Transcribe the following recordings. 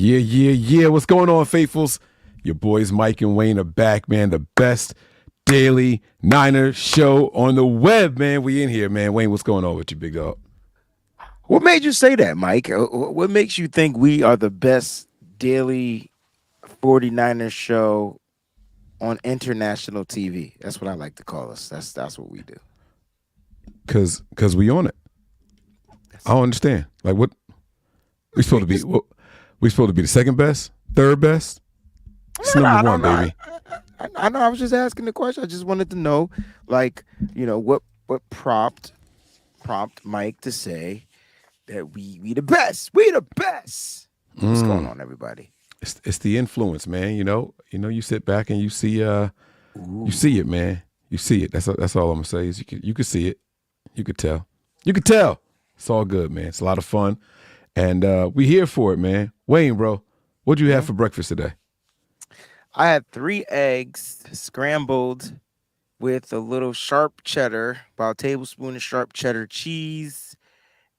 Yeah. What's going on, faithfuls? Your boys Mike and Wayne are back, man. The best daily Niner show on the web, man. We in here, man. Wayne, what's going on with you, big dog? What made you say that, Mike? What makes you think we are the best daily 49ers show on international TV? That's what I like to call us. That's what we do. Cause we on it. I don't understand. Like what we supposed to be? We supposed to be the second best, third best? It's number one, baby. I know. I was just asking the question. I just wanted to know, like, what prompt Mike to say that we the best. We the best. What's going on, everybody? It's the influence, man. You sit back and you see you see it, man. You see it. That's all I'm gonna say is you could see it. You could tell. It's all good, man. It's a lot of fun. And we here for it, man. Wayne, bro, what'd you have for breakfast today? I had 3 eggs scrambled with a little sharp cheddar, about a tablespoon of sharp cheddar cheese,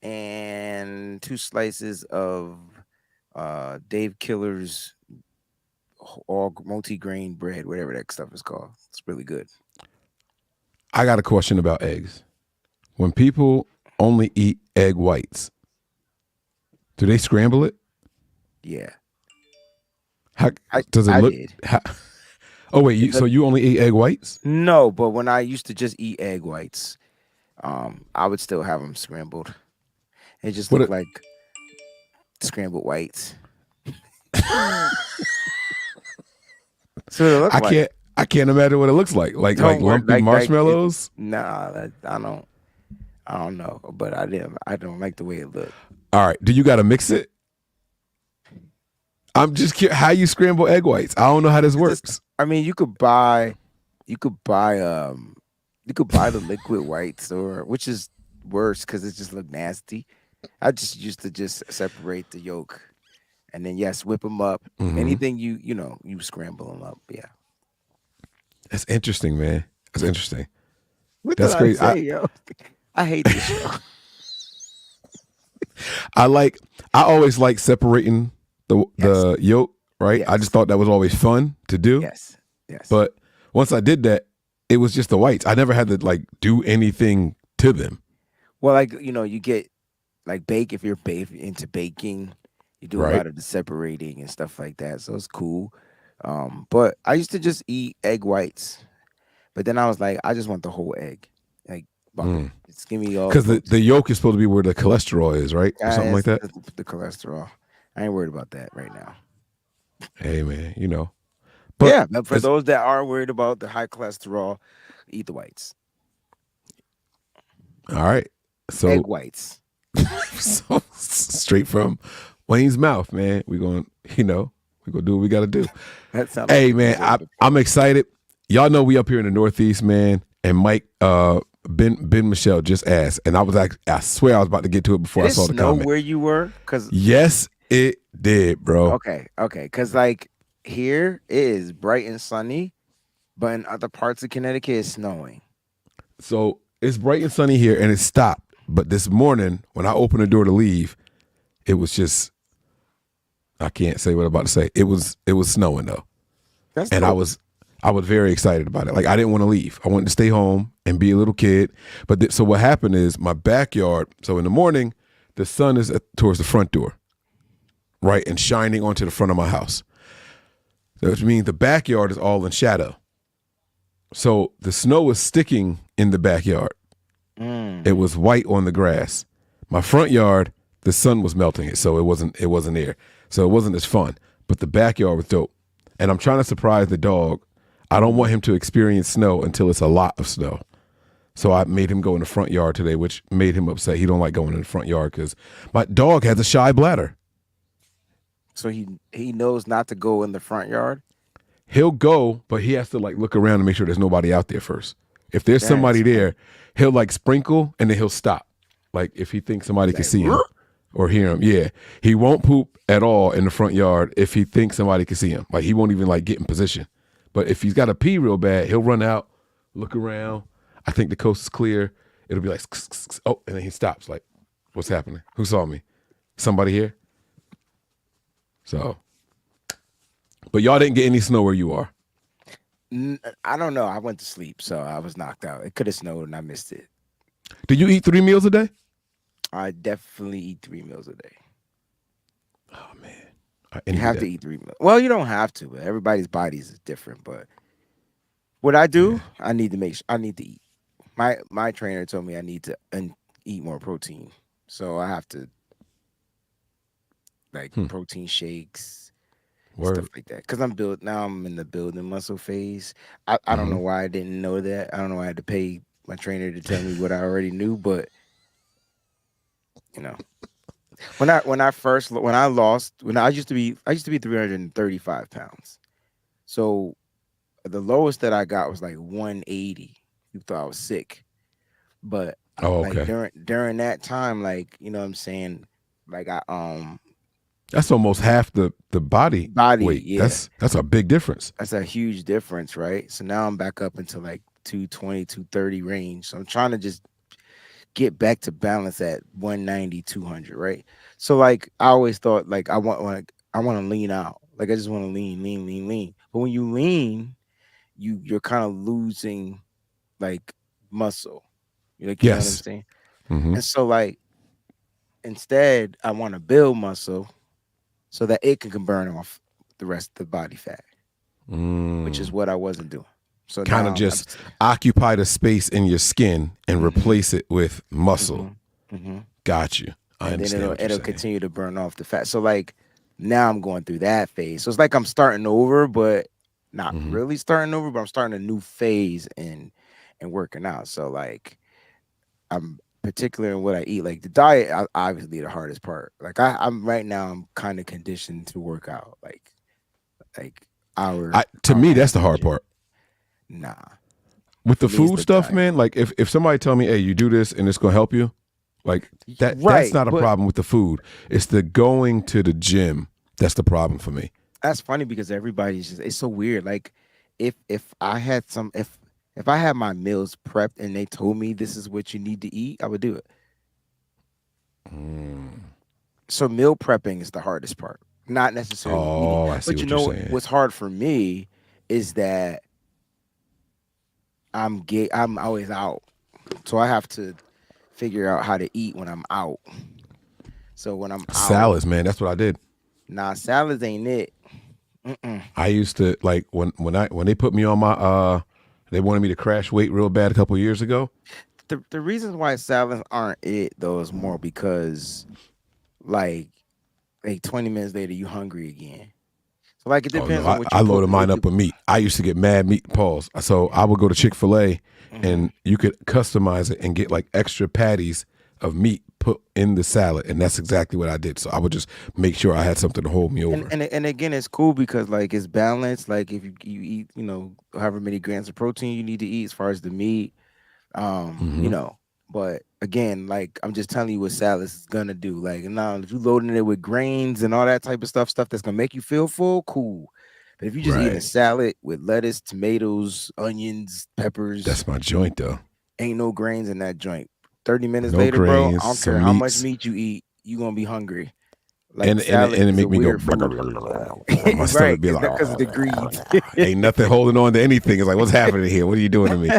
and 2 slices of Dave Killer's all multi-grain bread, whatever that stuff is called. It's really good. I got a question about eggs. When people only eat egg whites, do they scramble it? Yeah. How does it look? Did. Oh wait, so you only eat egg whites? No, but when I used to just eat egg whites, I would still have them scrambled. It just looked like scrambled whites. So I can't imagine what it looks like. Like lumpy marshmallows. Nah, I don't know, but I don't like the way it looked. All right, do you got to mix it? I'm just curious how you scramble egg whites. I don't know how this works. I mean, you could buy the liquid whites, which is worse because it just looked nasty. I just used to just separate the yolk, and then whip them up. Mm-hmm. Anything you scramble them up. Yeah, that's interesting, man. That's interesting. That's crazy. I hate this show. I always like separating the yolk, right? Yes. I just thought that was always fun to do. Yes. But once I did that, it was just the whites. I never had to do anything to them. Well, you get bake if you're into baking, you do a lot of the separating and stuff like that. So it's cool. But I used to just eat egg whites, but then I was like, I just want the whole egg. Just give me all because the yolk is supposed to be where the cholesterol is, right? Or something like that. The cholesterol. I ain't worried about that right now. Hey man, But for those that are worried about the high cholesterol, eat the whites. All right. So egg whites. So straight from Wayne's mouth, man. We're gonna do what we gotta do. Hey man, I'm excited. Y'all know we up here in the Northeast, man. And Mike, Ben Michelle just asked, and I swear I was about to get to it before I saw the comment. Where you were? Yes, it did, bro. Okay. Because here it is bright and sunny, but in other parts of Connecticut it's snowing. So it's bright and sunny here, and it stopped. But this morning, when I opened the door to leave, it was just, I can't say what I'm about to say. It was snowing though, and I was very excited about it. I didn't want to leave. I wanted to stay home and be a little kid. But so what happened is my backyard. So in the morning, the sun is towards the front door, right, and shining onto the front of my house. So which means the backyard is all in shadow. So the snow was sticking in the backyard. It was white on the grass. My front yard, the sun was melting it, so it wasn't there. So it wasn't as fun. But the backyard was dope. And I'm trying to surprise the dog. I don't want him to experience snow until it's a lot of snow. So I made him go in the front yard today, which made him upset. He don't like going in the front yard because my dog has a shy bladder. So he knows not to go in the front yard? He'll go, but he has to look around and make sure there's nobody out there first. If there's somebody there, he'll sprinkle and then he'll stop. If he thinks somebody can see him or hear him. Yeah. He won't poop at all in the front yard if he thinks somebody can see him. He won't even get in position. But if he's got to pee real bad, he'll run out, look around. I think the coast is clear. It'll be oh, and then he stops. What's happening? Who saw me? Somebody here? So, but y'all didn't get any snow where you are. I don't know. I went to sleep, so I was knocked out. It could have snowed and I missed it. Did you eat 3 meals a day? I definitely eat 3 meals a day. Oh man, You have to eat 3 meals. Well, you don't have to, but everybody's bodies is different. But what I do, I need to eat. My trainer told me I need to eat more protein, so I have to like protein shakes, stuff like that. Because I'm in the building muscle phase. I don't know why I didn't know that. I don't know why I had to pay my trainer to tell me what I already knew, but you know, when I used to be 335 pounds. So the lowest that I got was like 180. You thought I was sick. But like during that time, like, you know what I'm saying? Like that's almost half the body weight. Yeah. That's a big difference. That's a huge difference, right? So now I'm back up into like 220, 230 range. So I'm trying to just get back to balance at 190, 200, right? So like I always thought like I want to lean out. Like I just want to lean. But when you lean, you're kind of losing like muscle. Like, you know what I'm saying? And so like instead I want to build muscle so that it can burn off the rest of the body fat, which is what I wasn't doing. So kind of just occupy the space in your skin and replace it with muscle. Got you. I understand. Then it'll continue to burn off the fat. So like now I'm going through that phase. So it's like I'm starting over, but not really starting over, but I'm starting a new phase and working out. So like I'm particular in what I eat. Like the diet, obviously the hardest part. Like I'm right now, I'm kind of conditioned to work out like to me, that's the hard part. Nah. With the food stuff, man, like if somebody tell me, hey, you do this and it's gonna help you, like that's not a problem with the food. It's the going to the gym that's the problem for me. That's funny because everybody's just, it's so weird. Like if I had if I had my meals prepped and they told me this is what you need to eat, I would do it. So meal prepping is the hardest part, not necessarily eating. I see. But you know what's hard for me is that I'm always out, so I have to figure out how to eat when I'm out. So when I'm out, salads, man, that's what I did. Nah, salads ain't it. I used to like when they put me on my they wanted me to crash weight real bad a couple of years ago. The reasons why salads aren't it though is more because like 20 minutes later you hungry again. So like it depends on what you I loaded mine up with meat. I used to get mad meat paws. So I would go to ChickfilA and you could customize it and get like extra patties of meat put in the salad, and that's exactly what I did. So I would just make sure I had something to hold me over. And again, it's cool because like it's balanced. Like if you eat, you know, however many grams of protein you need to eat as far as the meat, you know. But again, like I'm just telling you what salads is gonna do. Like now, if you loading it with grains and all that type of stuff that's gonna make you feel full, cool. But if you just eat a salad with lettuce, tomatoes, onions, peppers, that's my joint though. Ain't no grains in that joint. 30 minutes later, bro, I don't care how much meat you eat, you gonna be hungry. Like and it make me go. My stomach be like, because of the greed. Ain't nothing holding on to anything. It's like, what's happening here? What are you doing to me?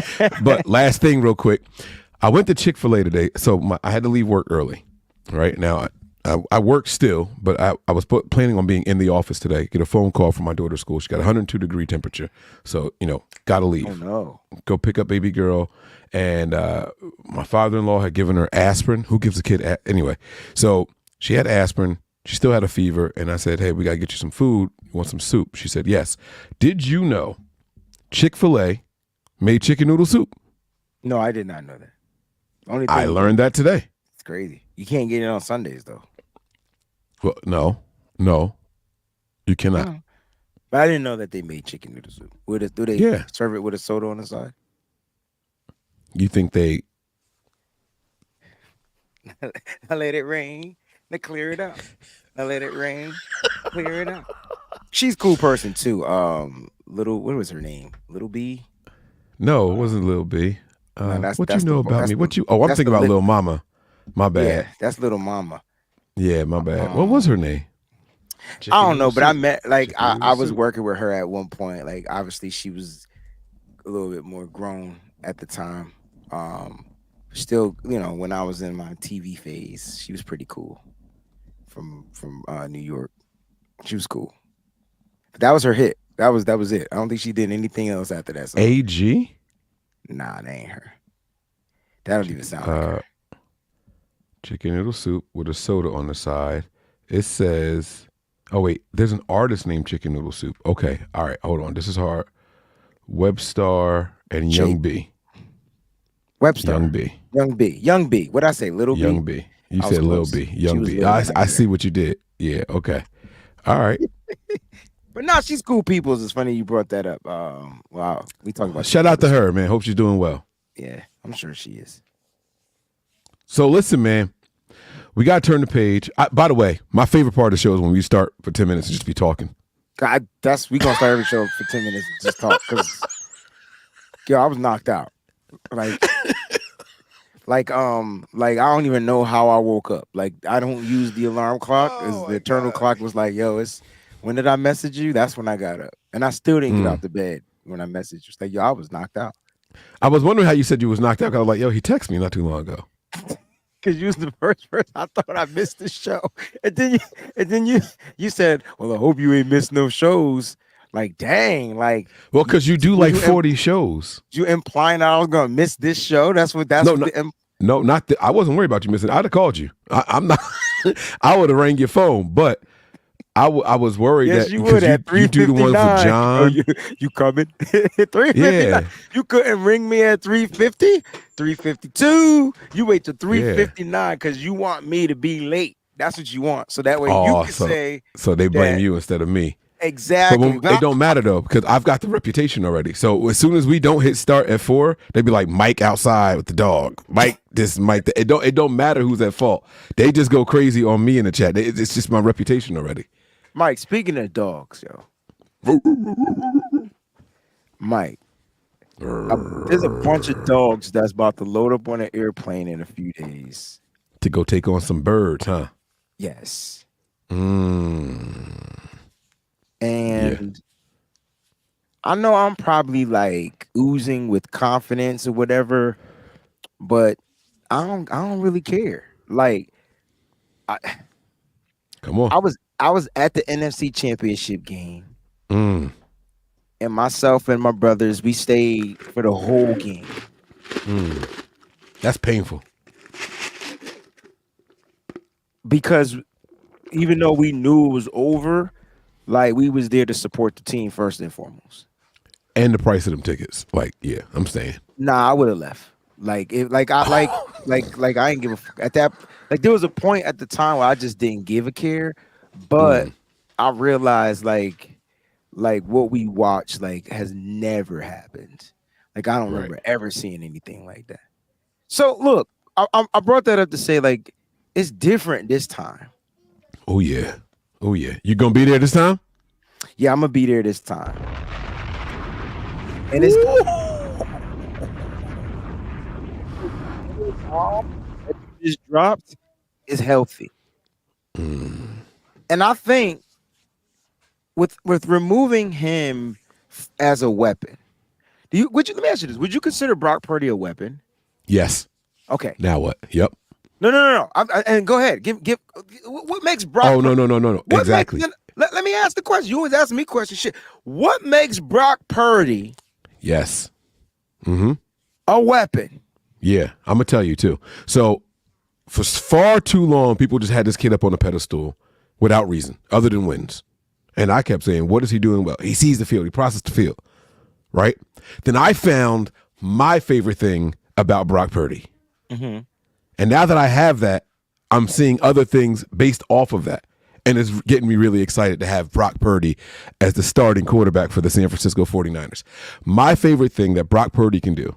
But last thing, real quick, I went to Chick-fil-A today, so I had to leave work early. Right now, I work still, but I was planning on being in the office today. Get a phone call from my daughter's school. She got 102-degree temperature, so gotta leave. Oh no! Go pick up baby girl. And my father-in-law had given her aspirin. Who gives a kid anyway? So she had aspirin. She still had a fever. And I said, hey, we got to get you some food. You want some soup? She said, yes. Did you know Chick-fil-A made chicken noodle soup? No, I did not know that. I learned that today. It's crazy. You can't get it on Sundays, though. Well, no. You cannot. No. But I didn't know that they made chicken noodle soup. Do they serve it with a soda on the side? You think they? I let it rain. Now clear it up. I let it rain. Clear it up. She's a cool person too. What was her name? Little B? No, it wasn't Little B. What you know about me? I'm thinking about Little Mama. My bad. Yeah, that's Little Mama. Yeah, my bad. What was her name? I Chicken don't know, noodle but I soup. met like Chicken noodle I was soup. working with her at one point. Like obviously she was a little bit more grown at the time. Still, when I was in my TV phase, she was pretty cool from New York. She was cool. But that was her hit. That was it. I don't think she did anything else after that song. AG. Nah, that ain't her. That don't even sound like her. Chicken noodle soup with a soda on the side. It says, oh wait, there's an artist named Chicken Noodle Soup. Okay, all right, hold on. This is hard. Webstar and Young B. Webster. Young B. Young B. What'd I say? Little B? Young B. You I was said Lil close. B. She Young was B. little I back I there. see what you did. Yeah, okay. All right. But no, she's cool people. It's funny you brought that up. Wow. We talking about Shout out to her, man. Hope she's doing well. Yeah, I'm sure she is. So listen, man. We got to turn the page. By the way, my favorite part of the show is when we start for 10 minutes and just be talking. We gonna start every show for 10 minutes and just talk because yo, I was knocked out. Like I don't even know how I woke up. Like I don't use the alarm clock. The eternal clock was like, yo, when did I message you? That's when I got up. And I still didn't get out the bed when I messaged you. It's like, yo, I was knocked out. I was wondering how you said you was knocked out. 'Cause I was like, yo, he texted me not too long ago. Because you was the first person I thought I missed the show. And then you said, well, I hope you ain't missed no shows. Like, dang, like. Well, because you do like 40 shows. You implying that I was gonna miss this show? No, not that. I wasn't worried about you missing. I'd have called you. I'm not. I would have rang your phone, but I was worried that you would at 3:59. You do the one for John. You coming? 3:59. Yeah. You couldn't ring me at 3:50, 3:52. You wait till 3:59 because you want me to be late. That's what you want. So that way you can say. So they blame you instead of me. Exactly. But it don't matter though, because I've got the reputation already. So as soon as we don't hit start at 4, they be like, Mike outside with the dog. Mike this, Mike that. It don't matter who's at fault. They just go crazy on me in the chat. It's just my reputation already. Mike, speaking of dogs, yo. Mike, there's a bunch of dogs that's about to load up on an airplane in a few days. To go take on some birds, huh? Yes. And I know I'm probably like oozing with confidence or whatever, but I don't really care. Like, come on. I was at the NFC Championship game, and myself and my brothers, we stayed for the whole game. That's painful. Because even though we knew it was over, like we was there to support the team first and foremost. And the price of them tickets. Like, yeah, I'm saying. Nah, I would have left. I ain't give a fuck. At that, like there was a point at the time where I just didn't give a care, but I realized like what we watched like has never happened. Like I don't remember ever seeing anything like that. So look, I brought that up to say like it's different this time. Oh yeah. You gonna be there this time? Yeah, I'm gonna be there this time. And it's just dropped is healthy. And I think with removing him as a weapon, let me ask you this: would you consider Brock Purdy a weapon? Yes. Okay. Now what? Yep. No. And go ahead. Give. What makes Brock? Oh no. Exactly. Let me ask the question. You always ask me questions. Shit. What makes Brock Purdy? Yes. A weapon. Yeah, I'm gonna tell you too. So for far too long, people just had this kid up on a pedestal without reason, other than wins. And I kept saying, what is he doing well? He sees the field. He processes the field. Right? Then I found my favorite thing about Brock Purdy. And now that I have that, I'm seeing other things based off of that. And it's getting me really excited to have Brock Purdy as the starting quarterback for the San Francisco 49ers. My favorite thing that Brock Purdy can do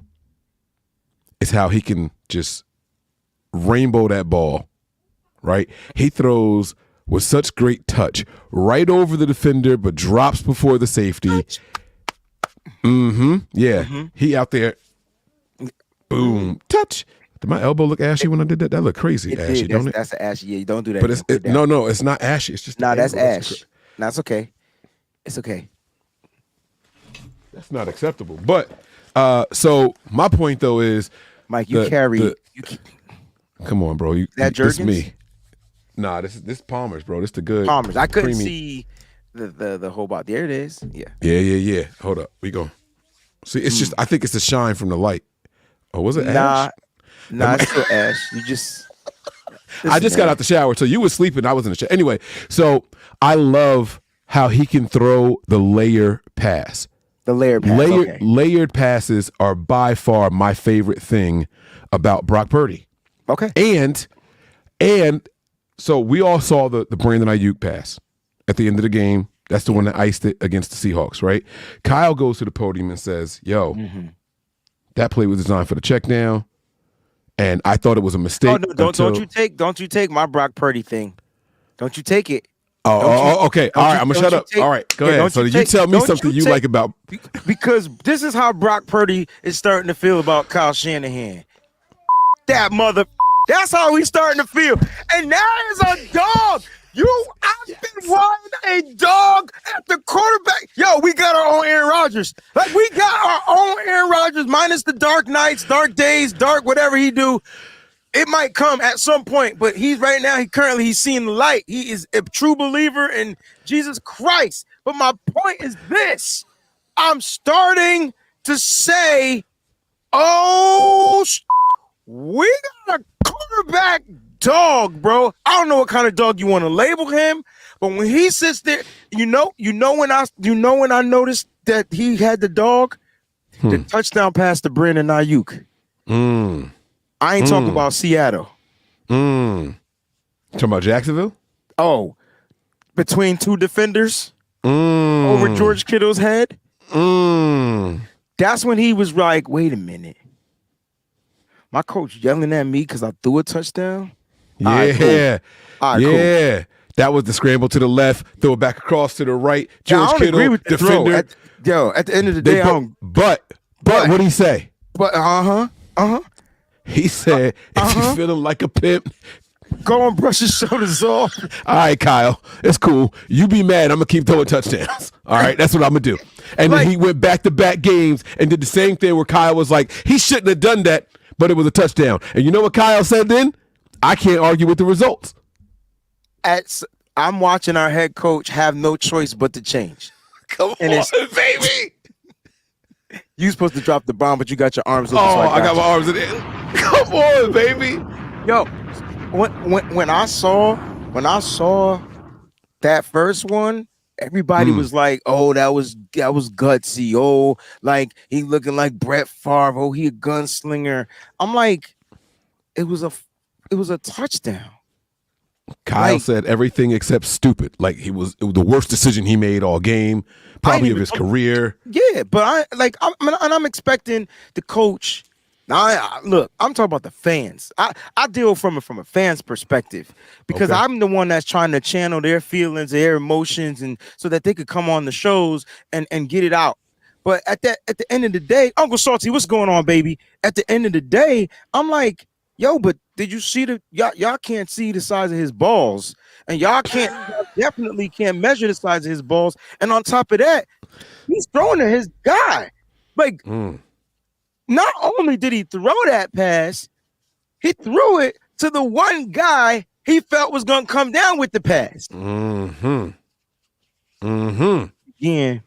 is how he can just rainbow that ball, right? He throws with such great touch right over the defender, but drops before the safety. Yeah. He out there, boom, touch. Did my elbow look ashy when I did that? That looked crazy It ashy, did. don't it? That's an ashy. Yeah, don't do that. But again. Put it down. no, it's not ashy. It's just Nah, that's angle. ash. Nah, it's okay. It's okay. That's not acceptable. But so my point though is, Mike, you carry. Come on, bro. That this Jergens? me. Nah, this Palmer's, bro. This the good Palmer's. I couldn't creamy. see the whole bottle. There it is. Yeah. Yeah. Hold up. We go. See, it's just I think it's the shine from the light. Oh, was it ash? Nah, it's still ash. You just. I just got out the shower, so you were sleeping. I was in the shower. Anyway, so I love how he can throw the layer pass. The layer pass. Layered passes are by far my favorite thing about Brock Purdy. Okay. And so we all saw the Brandon Ayuk pass at the end of the game. That's the one that iced it against the Seahawks, right? Kyle goes to the podium and says, yo, that play was designed for the check down. And I thought it was a mistake. Oh, no, don't you take my Brock Purdy thing. Don't you take it. Okay. All right, I'm gonna shut up. All right, go ahead. So you tell me something you like about, because this is how Brock Purdy is starting to feel about Kyle Shanahan. That mother. That's how he's starting to feel. And that is a dog. I've been riding a dog at the quarterback. Yo, we got our own Aaron Rodgers. Like, we got our own Aaron Rodgers, minus the dark nights, dark days, dark whatever he do. It might come at some point, but he's seeing the light. He is a true believer in Jesus Christ. But my point is this. I'm starting to say, we got a quarterback dog, bro. I don't know what kind of dog you want to label him, but when he sits there, you know when I noticed that he had the dog, the touchdown pass to Brandon Ayuk. I ain't talking about Seattle. Talking about Jacksonville? Oh, between two defenders over George Kittle's head. That's when he was like, wait a minute. My coach yelling at me because I threw a touchdown? Yeah. All right, cool. That was the scramble to the left, throw it back across to the right. George Kittle, agree with the defender. At the end of the day, But what did he say? But He said, if you feeling like a pimp, go and brush your shoulders off. All right, Kyle, it's cool. You be mad. I'm going to keep throwing touchdowns. All right, that's what I'm going to do. And then he went back-to-back games and did the same thing where Kyle was like, he shouldn't have done that, but it was a touchdown. And you know what Kyle said then? I can't argue with the results. I'm watching our head coach have no choice but to change. Come on, baby. You supposed to drop the bomb, but you got your arms open. Oh, I got my arms in it. Come on, baby. Yo, when I saw that first one, everybody was like, "Oh, that was gutsy." Oh, like he looking like Brett Favre. Oh, he a gunslinger. I'm like, it was a touchdown. Kyle said everything except stupid. Like it was the worst decision he made all game, probably of his career. Yeah, but I'm expecting the coach. Look, I'm talking about the fans. I deal from a fan's perspective because I'm the one that's trying to channel their feelings, their emotions, and so that they could come on the shows and get it out. But at the end of the day, Uncle Salty, what's going on, baby? At the end of the day, I'm like, yo, but did you see y'all can't see the size of his balls, and y'all definitely can't measure the size of his balls. And on top of that, he's throwing to his guy. Like, not only did he throw that pass, he threw it to the one guy he felt was gonna come down with the pass. Yeah.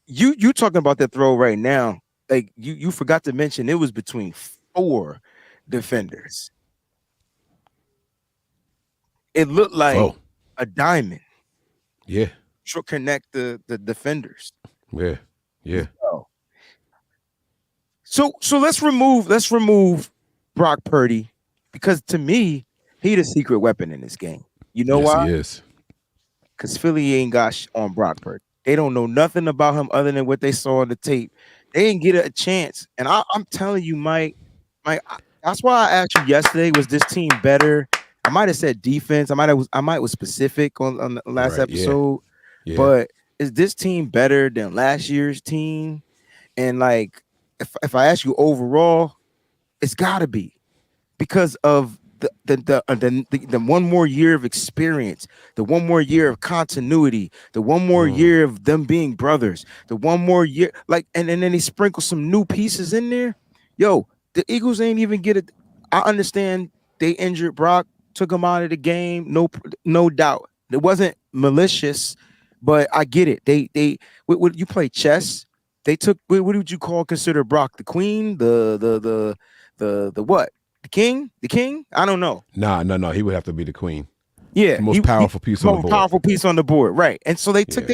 You talking about that throw right now? Like you forgot to mention it was between 4 defenders. It looked like a diamond. Yeah. To connect the defenders. Yeah. So let's remove Brock Purdy, because to me, he the secret weapon in this game. You know why? He is. Because Philly ain't got on Brock Purdy. They don't know nothing about him other than what they saw on the tape. They didn't get a chance. And I'm telling you, Mike, that's why I asked you yesterday, was this team better? I might have said defense. I might was specific on the last episode. Yeah. But is this team better than last year's team? And like, if I ask you overall, It's got to be because of the one more year of experience, the one more year of continuity, the one more year of them being brothers, the one more year, like, and then they sprinkle some new pieces in there. Yo, the Eagles ain't even get it. I understand they injured Brock, took him out of the game. No doubt. It wasn't malicious, but I get it. What you play chess? They took what would you consider Brock? The queen, the what? The king? I don't know. No. He would have to be the queen. Yeah, the most powerful piece on the board. Powerful piece on the board, right? And so they took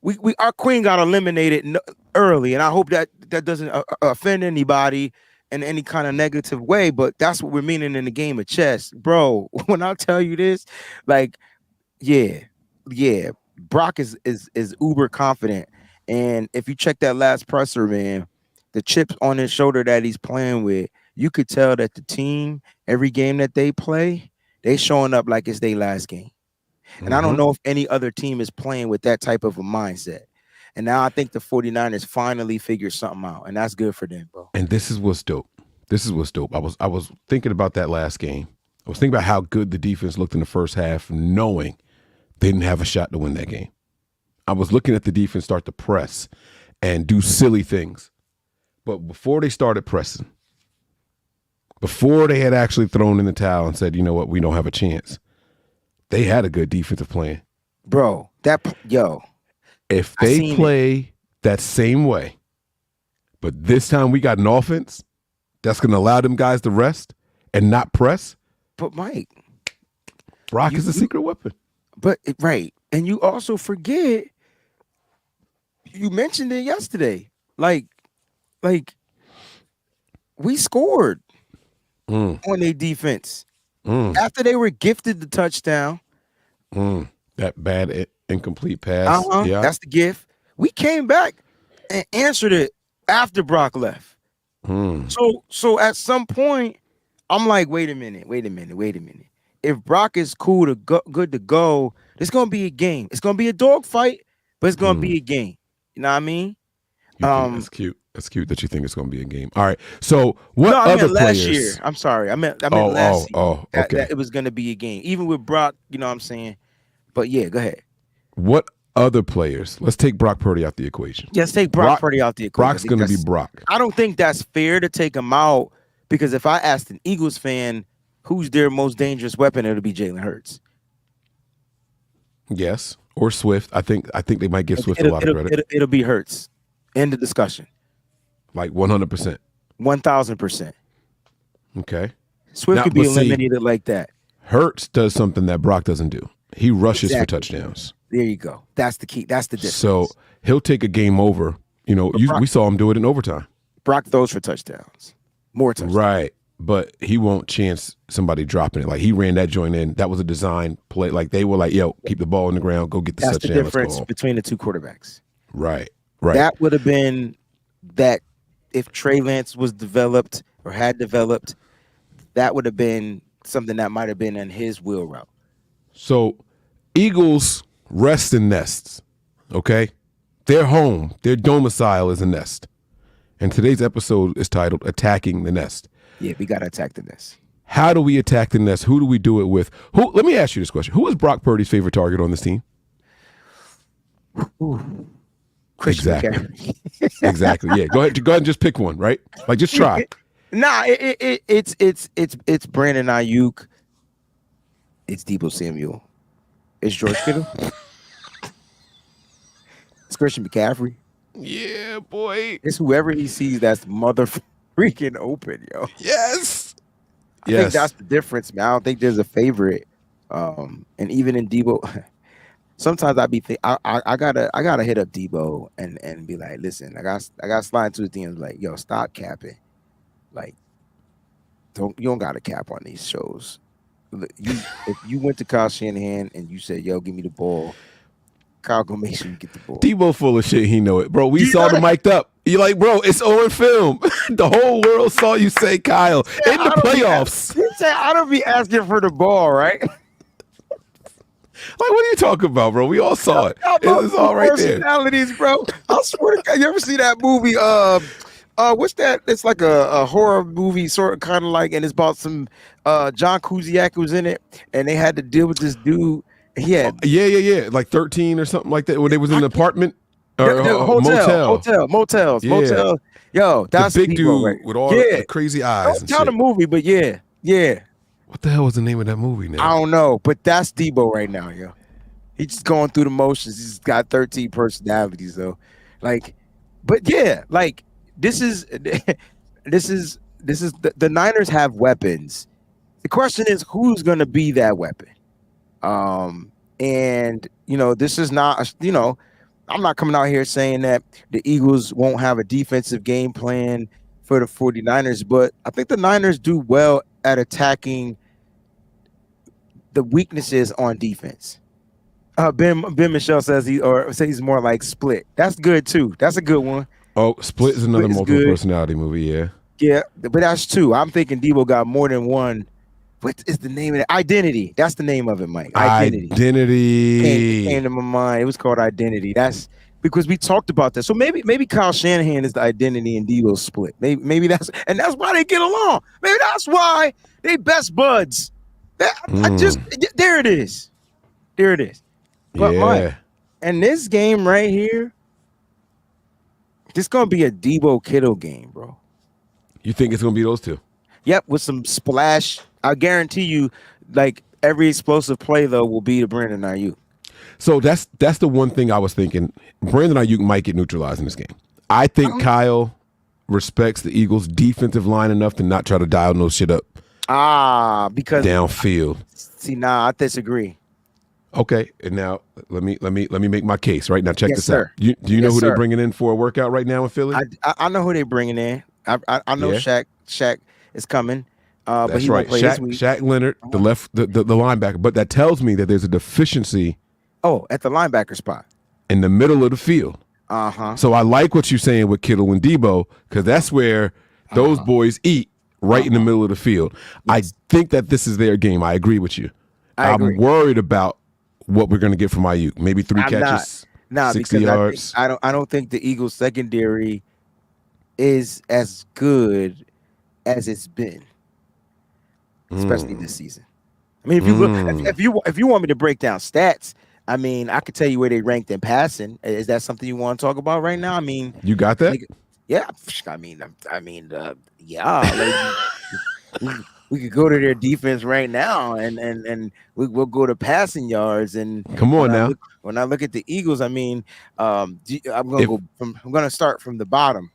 we our queen got eliminated early, and I hope that doesn't offend anybody in any kind of negative way. But that's what we're meaning in the game of chess, bro. When I tell you this, like, yeah, Brock is uber confident, and if you check that last presser, man, the chips on his shoulder that he's playing with, you could tell that the team, every game that they play, they showing up like it's their last game. And I don't know if any other team is playing with that type of a mindset. And now I think the 49ers finally figured something out, and that's good for them, bro. And this is what's dope. I was thinking about that last game. I was thinking about how good the defense looked in the first half, knowing they didn't have a shot to win that game. I was looking at the defense start to press and do silly things. But before they started pressing, before they had actually thrown in the towel and said, you know what, we don't have a chance, they had a good defensive plan. Bro, if they play that same way, but this time we got an offense that's going to allow them guys to rest and not press. But Mike, Brock is a secret weapon. But right, and you also forget, you mentioned it yesterday, like we scored on their defense after they were gifted the touchdown. That bad incomplete pass. Yeah, that's the gift. We came back and answered it after Brock left. So at some point, I'm like, wait a minute. If Brock is cool to good to go, it's gonna be a game. It's gonna be a dogfight, but it's gonna be a game. You know what I mean? That's cute. That's cute that you think it's going to be a game. All right. So what other last players? Year. I'm sorry. I meant last year. Okay. That it was going to be a game, even with Brock. You know what I'm saying? But yeah, go ahead. What other players? Let's take Brock Purdy out the equation. Yes, take Brock Purdy out the equation. Brock's going to be Brock. I don't think that's fair to take him out, because if I asked an Eagles fan who's their most dangerous weapon, it'll be Jalen Hurts. Yes, or Swift. I think they might give Swift a lot of credit. It'll be Hurts. End of discussion. Like 100%. 1,000%. Okay. Swift could be eliminated like that. Hurts does something that Brock doesn't do. He rushes for touchdowns. There you go. That's the key. That's the difference. So he'll take a game over. You know, we saw him do it in overtime. Brock throws for touchdowns. More touchdowns. Right. But he won't chance somebody dropping it. Like, he ran that joint in. That was a design play. Like, they were like, yo, keep the ball on the ground. Go get the touchdown. That's the difference between the two quarterbacks. Right. That would have been that if Trey Lance was developed or had developed, that would have been something that might have been in his wheel route. So Eagles rest in nests, okay? Their home, their domicile is a nest. And today's episode is titled Attacking the Nest. Yeah, we got to attack the nest. How do we attack the nest? Who do we do it with? Let me ask you this question. Who is Brock Purdy's favorite target on this team? Exactly. Exactly. Yeah. Go ahead and just pick one, right? Like, just try. It's Brandon Ayuk. It's Deebo Samuel. It's George Kittle. It's Christian McCaffrey. Yeah, boy. It's whoever he sees that's mother freaking open, yo. Yes. I think that's the difference, man. I don't think there's a favorite. And even in Deebo, sometimes I gotta hit up Deebo and be like, listen, I got slide into his DMs like, yo, stop capping. Like, you don't gotta cap on these shows. If you went to Kyle Shanahan and you said, yo, give me the ball, Kyle gonna make sure you get the ball. Deebo full of shit, he know it. Bro, we saw the mic'd up. You're like, bro, it's on film. The whole world saw you say Kyle in the playoffs. You said I don't be asking for the ball, right? Like, what are you talking about, bro? We all saw it. It was all right there. Personalities, bro. I swear to God, you ever see that movie? What's that? It's like a horror movie, sort of kind of like, and it's about some John Cusack was in it, and they had to deal with this dude. He had Yeah. Like 13 or something like that. When they was in I an can't, apartment or hotel, Yeah, motel. Yo, the that's big Deebo right. dude with all Yeah, the crazy eyes don't and tell the shit. movie, but yeah. What the hell was the name of that movie I now? don't know, but that's Deebo right now, yo. He's just going through the motions. He's got 13 personalities, though. Like, but yeah, like this is the Niners have weapons. The question is who's going to be that weapon. And this is not I'm not coming out here saying that the Eagles won't have a defensive game plan for the 49ers, but I think the Niners do well at attacking the weaknesses on defense. Ben Michelle says he's more like Split. That's good too. That's a good one. Oh, Split is another multiple personality movie. Yeah, but that's two. I'm thinking Deebo got more than one. What is the name of it? Identity. That's the name of it, Mike. Identity. Came to my mind. It was called Identity. That's because we talked about that. So maybe Kyle Shanahan is the identity and Deebo's Split. Maybe that's why they get along. Maybe that's why they best buds. There it is. There it is. But Mike, and this game right here, this gonna be a Deebo Kittle game, bro. You think it's gonna be those two? Yep, with some splash. I guarantee you, like every explosive play though will be to Brandon Ayuk. So that's the one thing I was thinking. Brandon Ayuk might get neutralized in this game. I think Kyle respects the Eagles' defensive line enough to not try to dial no shit up. Because downfield. See, I disagree. Okay, and now let me make my case right now. Check this out. Do you know who they're bringing in for a workout right now in Philly? I know who they're bringing in. I know Shaq is coming. That's right. Shaq Leonard, the linebacker. But that tells me that there's a deficiency. At the linebacker spot. In the middle of the field. So I like what you're saying with Kittle and Deebo because that's where those boys eat right in the middle of the field. Yes. I think that this is their game. I agree with you. I'm worried about what we're going to get from Ayuk. Maybe 3 catches, 60 yards. I don't think the Eagles secondary is as good as it's been, especially this season. I mean, if you look, if you want me to break down stats, I mean, I could tell you where they ranked in passing. Is that something you want to talk about right now? I mean, you got that? Yeah. Yeah. We could go to their defense right now, and we'll go to passing yards. And come on now. When I look at the Eagles, I mean, I'm gonna start from the bottom.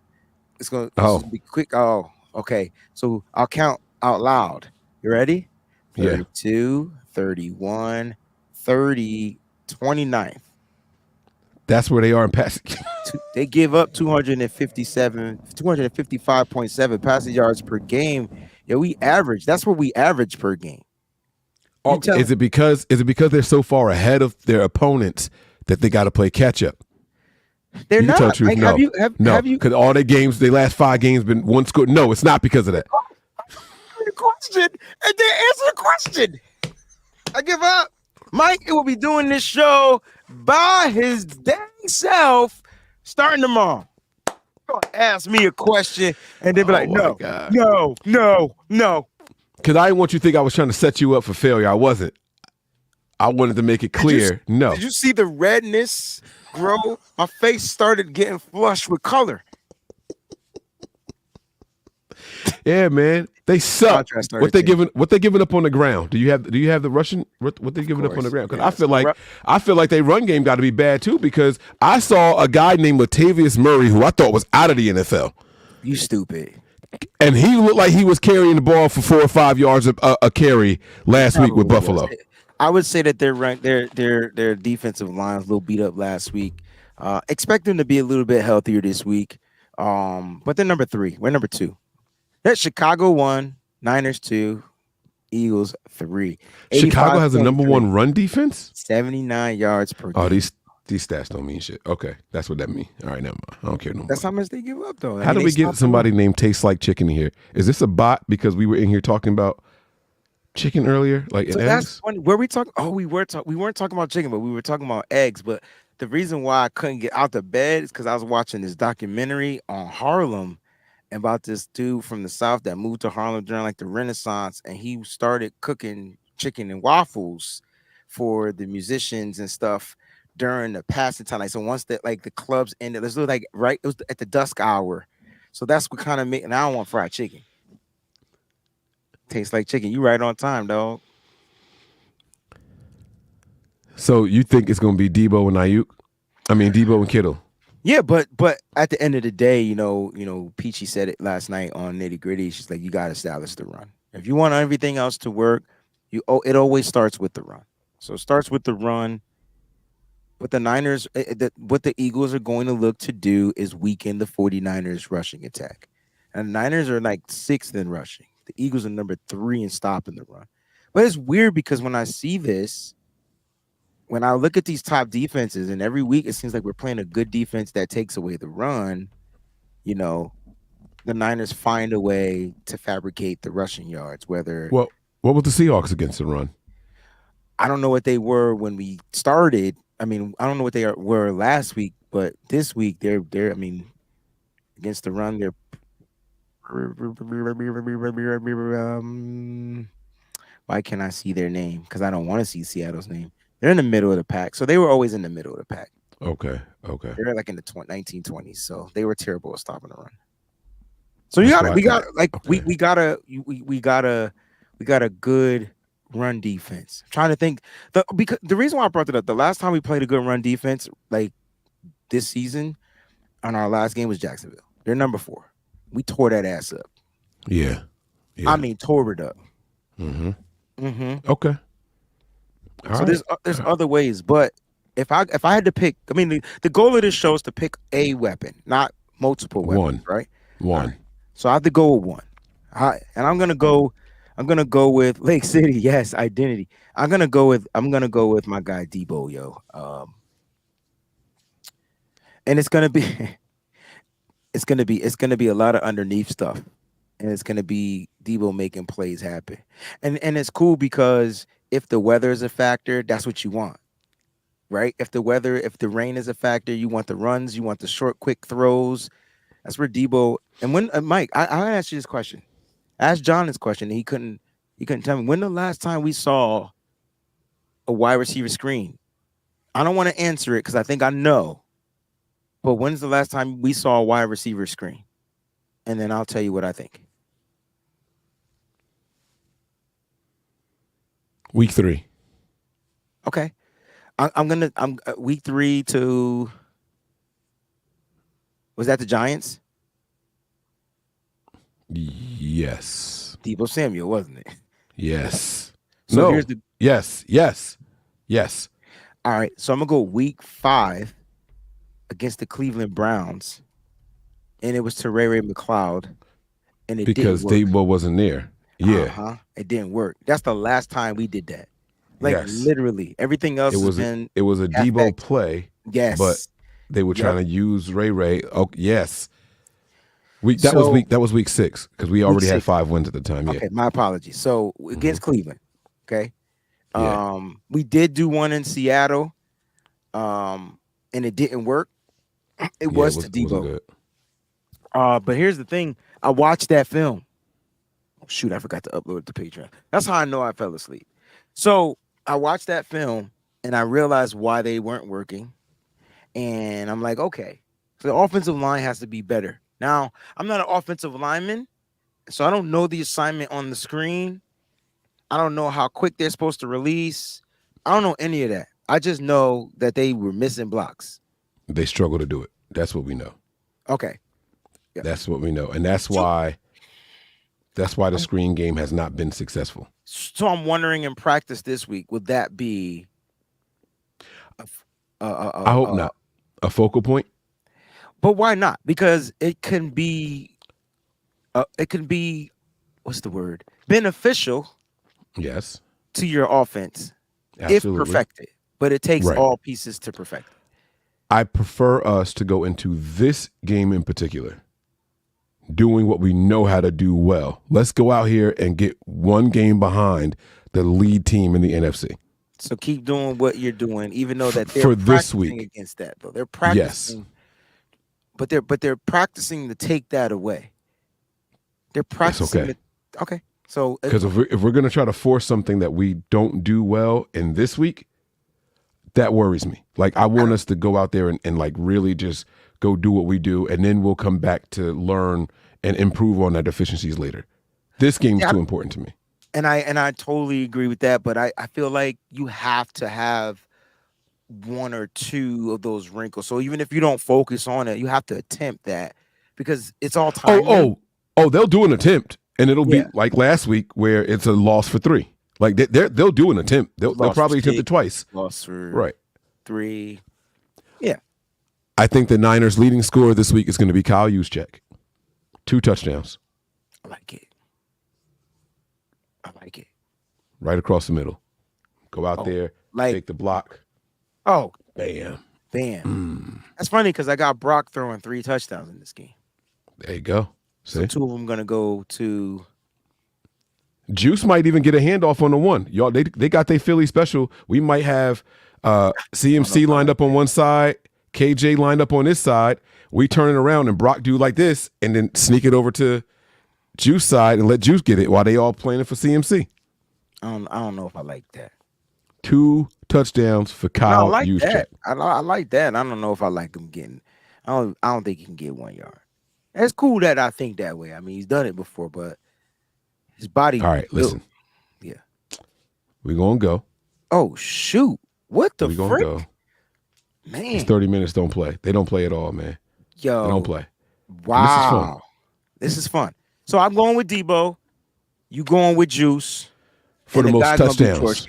It's gonna be quick. Oh, okay. So I'll count out loud. You ready? 32, 31, 30, 29th. That's where they are in passing. They give up 255.7 passing yards per game. Yeah, we average. That's what we average per game. Is it because they're so far ahead of their opponents that they got to play catch up? They're not. Tell the truth. No, have you? Because all their games, the last 5 games, been one score. No, it's not because of that. The question, and they answer the question. I give up. Mike will be doing this show by his dang self starting tomorrow. Ask me a question and they'll be like, no. Because I didn't want you to think I was trying to set you up for failure. I wasn't. I wanted to make it clear. No. Did you see the redness grow? My face started getting flushed with color. Yeah, man. They suck. What they giving up on the ground? Do you have the Russian? What they giving up on the ground? Because I feel like their run game got to be bad too. Because I saw a guy named Latavius Murray who I thought was out of the NFL. You stupid. And he looked like he was carrying the ball for 4 or 5 yards a carry last week with Buffalo. I would say that their defensive line was a little beat up last week. Expect them to be a little bit healthier this week. But they're number 3. We're number 2. That's Chicago 1, Niners 2, Eagles 3. Chicago has the number 1 run defense? 79 yards per game. Oh, these stats don't mean shit. Okay, that's what that means. All right, never mind. I don't care no more. That's how much they give up, though. How do we get somebody named Tastes Like Chicken in here? Is this a bot because we were in here talking about chicken earlier? Like so that's funny. Were we talking? Oh, we weren't talking about chicken, but we were talking about eggs. But the reason why I couldn't get out the bed is because I was watching this documentary on Harlem. about this dude from the South that moved to Harlem during like the Renaissance, and he started cooking chicken and waffles for the musicians and stuff during the passing time. Like, so once that like the clubs ended, let's do like right, it was at the dusk hour. So that's what kind of made. And I don't want fried chicken. Tastes like chicken. You right on time, dog. So you think it's going to be Deebo and Ayuk? I mean, Deebo and Kittle. Yeah, but at the end of the day, Peachy said it last night on Nitty Gritty. She's like, you got to establish the run. If you want everything else to work, it always starts with the run. So it starts with the run. What the Niners, what the Eagles are going to look to do is weaken the 49ers rushing attack. And the Niners are like 6th in rushing. The Eagles are number 3 in stopping the run. But it's weird because when I see this, when I look at these top defenses, and every week it seems like we're playing a good defense that takes away the run, the Niners find a way to fabricate the rushing yards. Whether Well, what was the Seahawks against the run? I don't know what they were when we started. I mean, I don't know what they were last week, but this week they're. I mean, against the run, they're. Why can't I see their name? Because I don't want to see Seattle's name. They're in the middle of the pack, so they were always in the middle of the pack. Okay. They're like in the 1920s, so they were terrible at stopping the run. So we got a good run defense. I'm trying to think because the reason why I brought it up, the last time we played a good run defense like this season on our last game was Jacksonville. They're number 4. We tore that ass up. Yeah. I mean, tore it up. Okay. So there's other ways, but if I had to pick, I mean the goal of this show is to pick a weapon, not multiple weapons, right? One. Right. So I have to go with one. And I'm gonna go with Lake City. Yes, identity. I'm gonna go with my guy Deebo, yo. And it's gonna be a lot of underneath stuff. And it's gonna be Deebo making plays happen. And it's cool because if the weather is a factor, that's what you want. Right? If the rain is a factor, you want the runs, you want the short, quick throws. That's where Deebo. And when Mike, I asked you this question. I asked John this question, and he couldn't tell me when the last time we saw a wide receiver screen. I don't want to answer it because I think I know. But when's the last time we saw a wide receiver screen? And then I'll tell you what I think. Week 3. Okay. I'm week 3 to. Was that the Giants? Yes. Deebo Samuel, wasn't it? Yes. So no. Yes. All right. So I'm gonna go week 5 against the Cleveland Browns, and it was to Ray McLeod, and it because didn't work. Deebo wasn't there. Yeah. It didn't work. That's the last time we did that. Like yes. Everything else it was a Deebo play. Yes. But they were trying to use Ray. Oh, yes. That was week 6 because we already had 5 wins at the time. Yeah. Okay, my apologies. So against Cleveland, okay. Yeah. We did do one in Seattle, and it didn't work. It was to Deebo. But here's the thing: I watched that film. Oh, shoot, I forgot to upload it to Patreon. That's how I know I fell asleep. So I watched that film and I realized why they weren't working. And I'm like, okay, so the offensive line has to be better. Now, I'm not an offensive lineman, so I don't know the assignment on the screen. I don't know how quick they're supposed to release. I don't know any of that. I just know that they were missing blocks. They struggle to do it. That's what we know. Okay. Yeah. That's what we know. And that's why the screen game has not been successful. So I'm wondering in practice this week, would that be I hope not. A focal point? But why not? Because it can be what's the word? Beneficial. Yes. To your offense. Absolutely. If perfected. But it takes all pieces to perfect it. I prefer us to go into this game in particular doing what we know how to do well. Let's go out here and get one game behind the lead team in the NFC. So keep doing what you're doing, even though that they're for practicing this week against that, though. They're practicing, yes. but they're practicing to take that away. They're practicing. okay. Okay. So Because if we're going to try to force something that we don't do well in this week, that worries me. Like, I want us to go out there and like really just go do what we do, and then we'll come back to learn and improve on our deficiencies later. This game's too important to me. And I totally agree with that, but I feel like you have to have one or two of those wrinkles. So even if you don't focus on it, you have to attempt that because it's all time. Oh, they'll do an attempt, and it'll be like last week where it's a loss for 3. Like they'll do an attempt. They'll probably attempt it twice. Loss for 3. Yeah. I think the Niners' leading scorer this week is going to be Kyle Juszczyk. 2 touchdowns. I like it. Right across the middle. Go out there, take the block. Oh, bam. That's funny because I got Brock throwing 3 touchdowns in this game. There you go. See? So 2 of them going to go to Juice. Might even get a handoff on the one. Y'all, they got their Philly special. We might have CMC lined up on one side, KJ lined up on this side. We turn it around and Brock do like this, and then sneak it over to Juice side and let Juice get it while they all playing it for CMC. I don't know if I like that. 2 touchdowns for Kyle Juszczyk. I like that. I don't know if I like him getting. I don't think he can get 1 yard. It's cool that I think that way. I mean, he's done it before, but his body. All right, listen. Yeah, we're gonna go. Oh shoot! What the frick? We're gonna go. Man, these 30 minutes don't play. They don't play at all, man. Yo, they don't play. Wow, this is fun. So I'm going with Deebo. You going with Juice for the most touchdowns.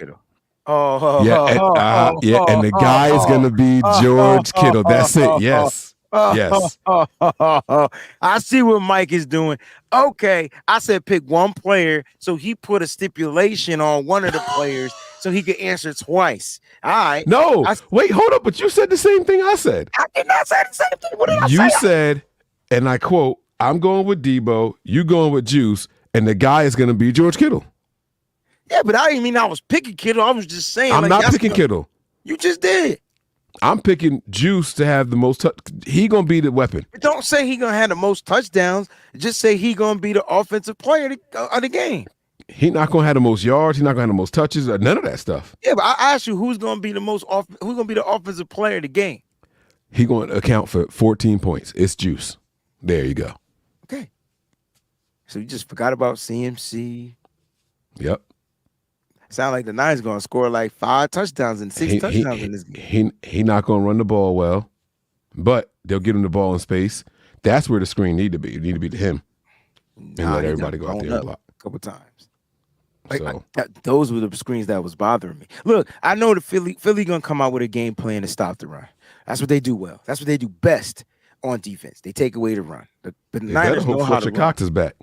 Oh, yeah, and the guy is going to be George Kittle. That's it. Yes. Yes. I see what Mike is doing. Okay. I said pick one player. So he put a stipulation on one of the players so he could answer twice. All right. No. Wait, hold up. But you said the same thing I said. I did not say the same thing. What did I say? You said, and I quote, I'm going with Deebo, you going with Juice, and the guy is going to be George Kittle. Yeah, but I didn't mean I was picking Kittle. I was just saying. I'm not picking Kittle. You just did. I'm picking Juice to have the most. He gonna be the weapon. But don't say he gonna have the most touchdowns. Just say he gonna be the offensive player of the game. He not gonna have the most yards. He not gonna have the most touches. None of that stuff. Yeah, but I asked you who's gonna be the who's gonna be the offensive player of the game. He gonna account for 14 points. It's Juice. There you go. Okay. So you just forgot about CMC. Yep. Sound like the Niners going to score like 5 touchdowns and 6 touchdowns in this game. He not going to run the ball well, but they'll get him the ball in space. That's where the screen need to be. It need to be to him and let everybody go out there and block. A couple times. Like, those were the screens that was bothering me. Look, I know the Philly going to come out with a game plan to stop the run. That's what they do well. That's what they do best on defense. They take away the run. But the Niners know how to run. Cox is back.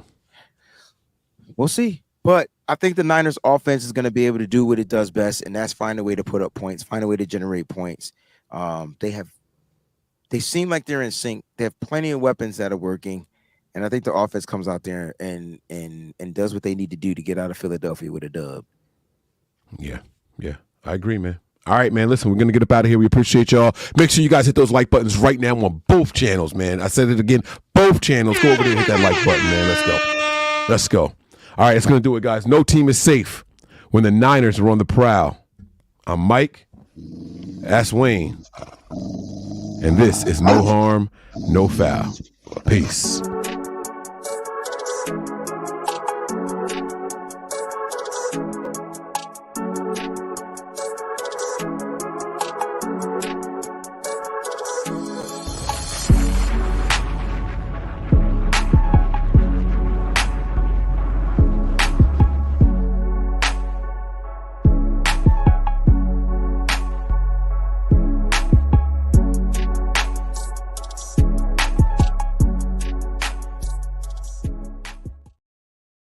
We'll see. But I think the Niners offense is going to be able to do what it does best, and that's find a way to put up points, find a way to generate points. They seem like they're in sync. They have plenty of weapons that are working, and I think the offense comes out there and does what they need to do to get out of Philadelphia with a dub. Yeah, I agree, man. All right, man. Listen, we're going to get up out of here. We appreciate y'all. Make sure you guys hit those like buttons right now on both channels, man. I said it again, both channels. Go over there and hit that like button, man. Let's go. All right, it's going to do it, guys. No team is safe when the Niners are on the prowl. I'm Mike. That's Wayne. And this is No Harm, No Foul. Peace.